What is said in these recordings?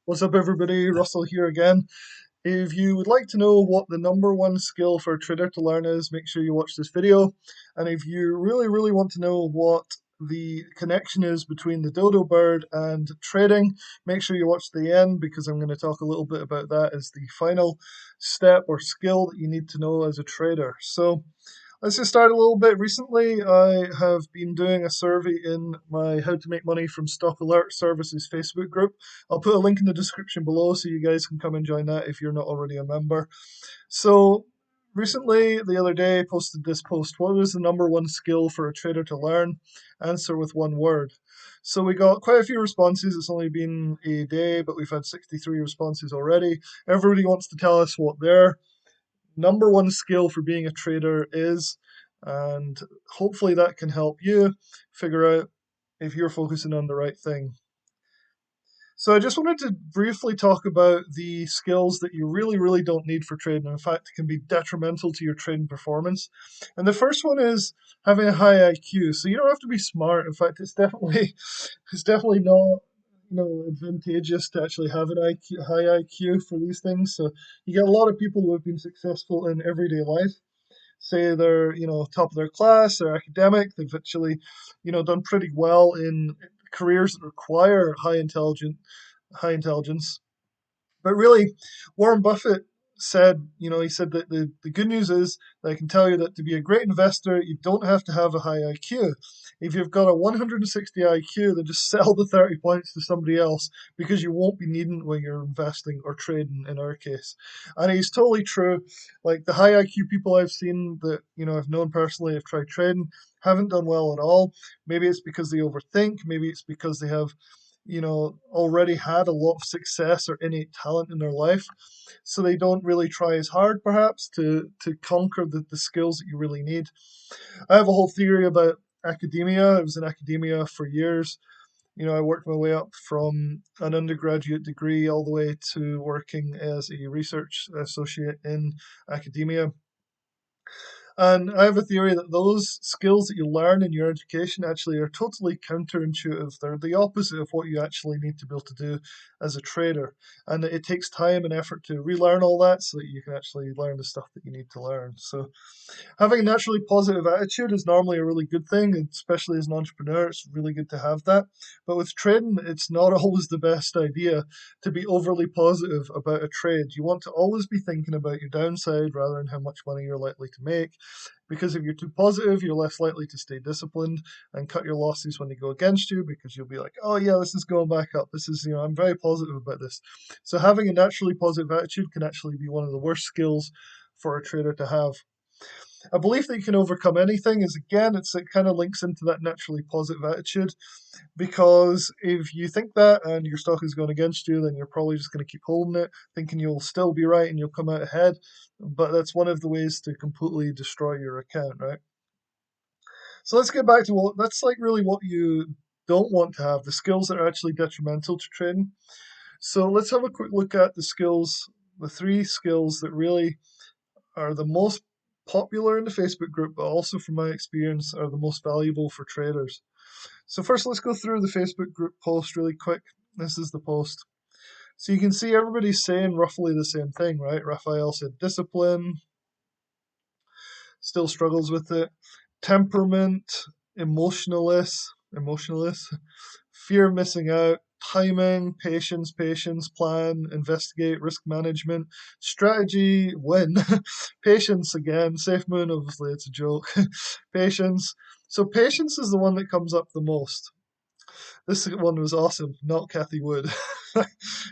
What's up, everybody? Russell here again. If you would like to know what the number one skill for a trader to learn is, make sure you watch this video. And if you really want to know what the connection is between the dodo bird and trading, make sure you watch the end because I'm going to talk a little bit about that as the final step or skill that you need to know as a trader. So, let's just start a little bit. Recently, I have been doing a survey in my How to Make Money from Stock Alert Services Facebook group. I'll put a link in the description below so you guys can come and join that if you're not already a member. So, recently, the other day, I posted this post. What was the number one skill for a trader to learn? Answer with one word. So, we got quite a few responses. It's only been a day, but we've had 63 responses already. Everybody wants to tell us what their number one skill for being a trader is, and hopefully that can help you figure out if you're focusing on the right thing. So I just wanted to briefly talk about the skills that you really don't need for trading. In fact, can be detrimental to your trading performance. And the first one is having a high IQ. So you don't have to be smart. In fact, it's definitely not advantageous to actually have an high IQ for these things. So you get a lot of people who have been successful in everyday life. Say they're top of their class, they're academic, they've actually done pretty well in careers that require high intelligence. But really, Warren Buffett said, he said that the good news is that I can tell you that to be a great investor, you don't have to have a high IQ. If you've got a 160 IQ, then just sell the 30 points to somebody else because you won't be needing when you're investing or trading in our case. And he's totally true. Like the high IQ people I've seen that, I've known personally, have tried trading, haven't done well at all. Maybe it's because they overthink, maybe it's because they have already had a lot of success or innate talent in their life. So they don't really try as hard, perhaps, to conquer the skills that you really need. I have a whole theory about academia. I was in academia for years. I worked my way up from an undergraduate degree all the way to working as a research associate in academia. And I have a theory that those skills that you learn in your education actually are totally counterintuitive. They're the opposite of what you actually need to be able to do as a trader. And it takes time and effort to relearn all that so that you can actually learn the stuff that you need to learn. So having a naturally positive attitude is normally a really good thing, especially as an entrepreneur. It's really good to have that. But with trading, it's not always the best idea to be overly positive about a trade. You want to always be thinking about your downside rather than how much money you're likely to make. Because if you're too positive, you're less likely to stay disciplined and cut your losses when they go against you because you'll be like, oh, yeah, this is going back up. This is, I'm very positive about this. So having a naturally positive attitude can actually be one of the worst skills for a trader to have. A belief that you can overcome anything is, again, it kind of links into that naturally positive attitude, because if you think that and your stock is going against you, then you're probably just going to keep holding it, thinking you'll still be right and you'll come out ahead. But that's one of the ways to completely destroy your account, right? So let's get back to that's like really what you don't want to have, the skills that are actually detrimental to trading. So let's have a quick look at the three skills that really are the most popular in the Facebook group, but also from my experience are the most valuable for traders. So first, let's go through the Facebook group post really quick. This is the post. So you can see everybody's saying roughly the same thing, right? Raphael said discipline, still struggles with it. Temperament, emotionalist, fear of missing out, timing, patience, plan, investigate, risk management, strategy, win, patience again, safe moon, obviously it's a joke, patience. So patience is the one that comes up the most. This one was awesome, not Kathy Wood.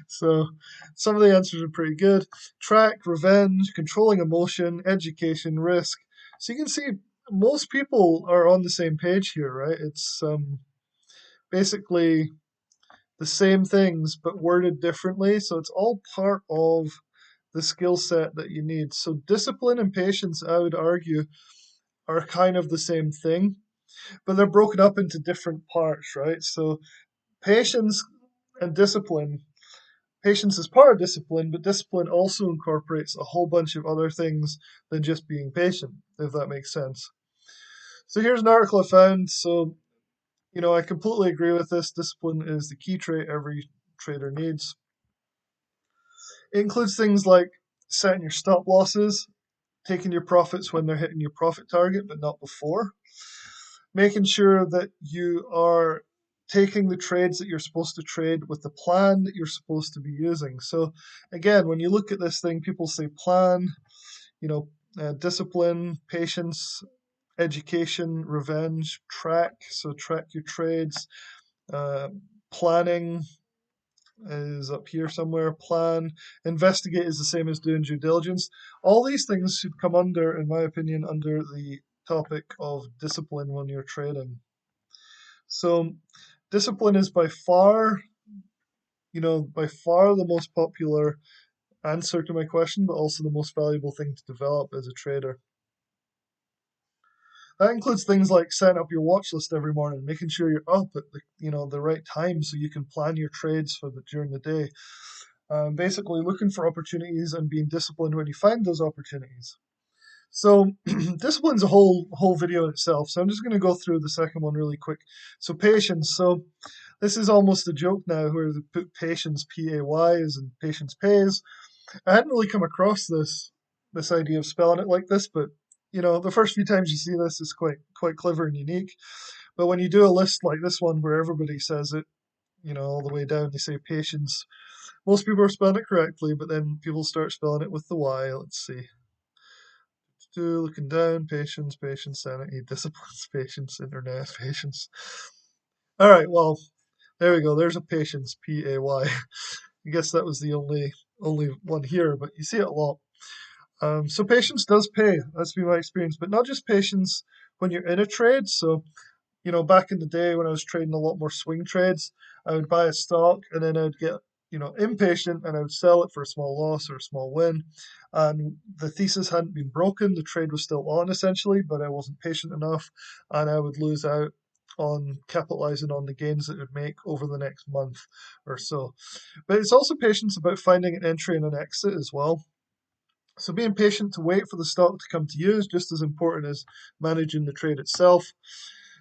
So some of the answers are pretty good. Track, revenge, controlling emotion, education, risk. So you can see most people are on the same page here, right? It's basically the same things but worded differently. So it's all part of the skill set that you need. So discipline and patience, I would argue, are kind of the same thing, but they're broken up into different parts, right? So patience and discipline. Patience is part of discipline, but discipline also incorporates a whole bunch of other things than just being patient, if that makes sense. So here's an article I found. So, I completely agree with this. Discipline is the key trait every trader needs. It includes things like setting your stop losses, taking your profits when they're hitting your profit target, but not before, making sure that you are taking the trades that you're supposed to trade with the plan that you're supposed to be using. So, again, when you look at this thing, people say plan, you know, discipline, patience, education, revenge, track. So, track your trades, uh, planning, is up here somewhere. Plan, investigate is the same as doing due diligence. All these things should come under, in my opinion, under the topic of discipline when you're trading. So, discipline is by far the most popular answer to my question, but also the most valuable thing to develop as a trader. That includes things like setting up your watch list every morning, making sure you're up at the right time so you can plan your trades during the day. Basically looking for opportunities and being disciplined when you find those opportunities. So discipline's a whole video in itself. So I'm just going to go through the second one really quick. So patience. So this is almost a joke now, where they put patience P-A-Y and patience pays. I hadn't really come across this idea of spelling it like this, but the first few times you see this is quite clever and unique. But when you do a list like this one where everybody says it, all the way down, they say patience. Most people are spelling it correctly, but then people start spelling it with the Y. Let's see. Looking down, patience, sanity, disciplines, patience, internet, patience. All right, well, there we go. There's a patience, P-A-Y. I guess that was the only one here, but you see it a lot. So patience does pay. That's been my experience, but not just patience when you're in a trade. So back in the day when I was trading a lot more swing trades, I would buy a stock and then I'd get, impatient and I would sell it for a small loss or a small win. And the thesis hadn't been broken. The trade was still on essentially, but I wasn't patient enough and I would lose out on capitalizing on the gains that it would make over the next month or so. But it's also patience about finding an entry and an exit as well. So being patient to wait for the stock to come to you is just as important as managing the trade itself.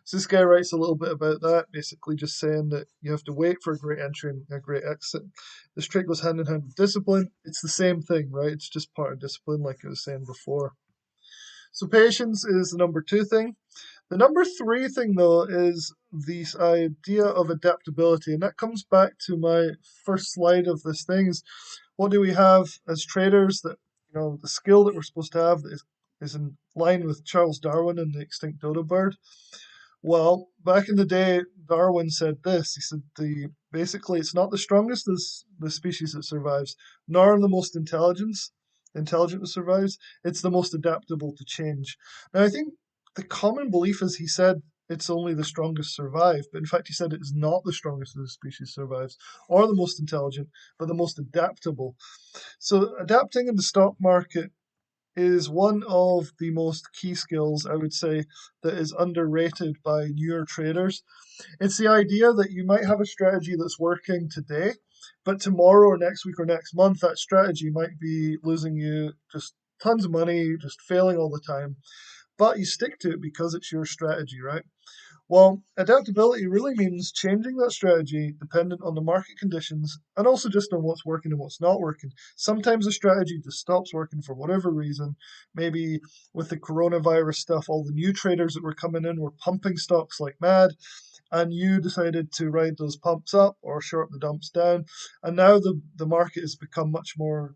So this guy writes a little bit about that, basically just saying that you have to wait for a great entry and a great exit. This trait goes hand in hand with discipline. It's the same thing, right? It's just part of discipline, like I was saying before. So patience is the number 2 thing. The number 3 thing, though, is this idea of adaptability, and that comes back to my first slide of this thing. Is what do we have as traders that the skill that we're supposed to have that is in line with Charles Darwin and the extinct dodo bird? Well, back in the day, Darwin said this. He said basically it's not the strongest the species that survives, nor the most intelligent that survives. It's the most adaptable to change. Now, I think the common belief is he said it's only the strongest survive, but in fact he said it is not the strongest of the species survives, or the most intelligent, but the most adaptable. So adapting in the stock market is one of the most key skills, I would say, that is underrated by newer traders. It's the idea that you might have a strategy that's working today, but tomorrow or next week or next month, that strategy might be losing you just tons of money, just failing all the time. But you stick to it because it's your strategy, right? Well, adaptability really means changing that strategy dependent on the market conditions and also just on what's working and what's not working. Sometimes a strategy just stops working for whatever reason. Maybe with the coronavirus stuff, all the new traders that were coming in were pumping stocks like mad, and you decided to ride those pumps up or short the dumps down. And now the market has become much more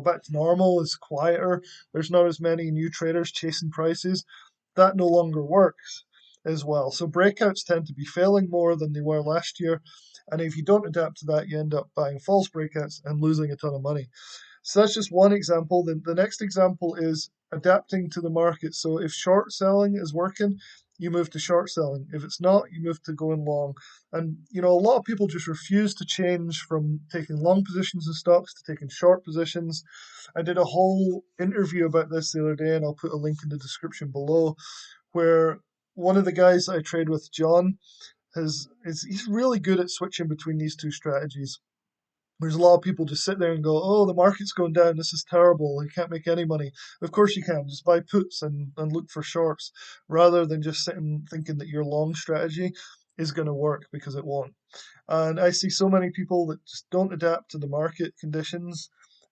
back to normal. It's quieter. There's not as many new traders chasing prices. That no longer works as well. So breakouts tend to be failing more than they were last year. And if you don't adapt to that, you end up buying false breakouts and losing a ton of money. So that's just one example. The next example is adapting to the market. So if short selling is working, you move to short selling. If it's not, you move to going long. And a lot of people just refuse to change from taking long positions in stocks to taking short positions. I did a whole interview about this the other day, and I'll put a link in the description below, where one of the guys I trade with, John, he's really good at switching between these two strategies. There's a lot of people just sit there and go, "Oh, the market's going down. This is terrible. You can't make any money." Of course you can. Just buy puts and look for shorts, rather than just sitting thinking that your long strategy is going to work, because it won't. And I see so many people that just don't adapt to the market conditions.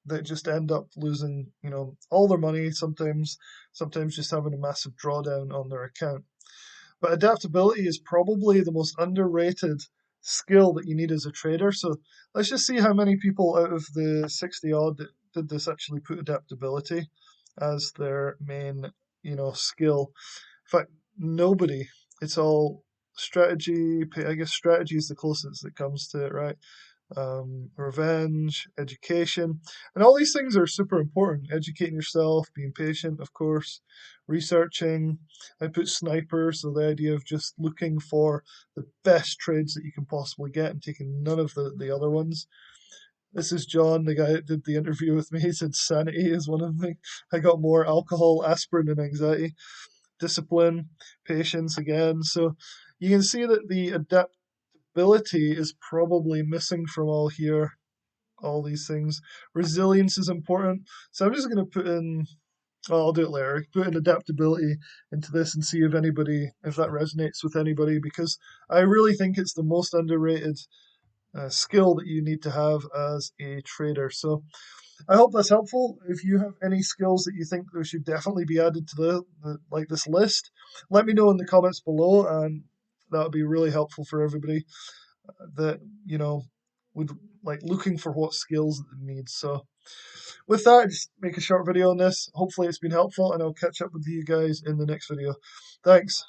that just end up losing, all their money, sometimes just having a massive drawdown on their account. But adaptability is probably the most underrated skill that you need as a trader. So let's just see how many people out of the 60 odd that did this actually put adaptability as their main, skill. In fact, nobody. It's all strategy. I guess strategy is the closest that comes to it, right? Revenge, education, and all these things are super important. Educating yourself, being patient, of course, researching. I put sniper, so the idea of just looking for the best trades that you can possibly get and taking none of the other ones. This is John, the guy that did the interview with me. He said sanity is one of them. I got more alcohol, aspirin, and anxiety. Discipline, patience again. So you can see that the adaptability is probably missing from all these things. Resilience is important. So I'm just going to put in, well, I'll do it later, put in adaptability into this and see if that resonates with anybody, because I really think it's the most underrated skill that you need to have as a trader. So I hope that's helpful. If you have any skills that you think there should definitely be added to this list, let me know in the comments below, and that would be really helpful for everybody that would like looking for what skills it needs. So with that, I just make a short video on this. Hopefully it's been helpful, and I'll catch up with you guys in the next video. Thanks.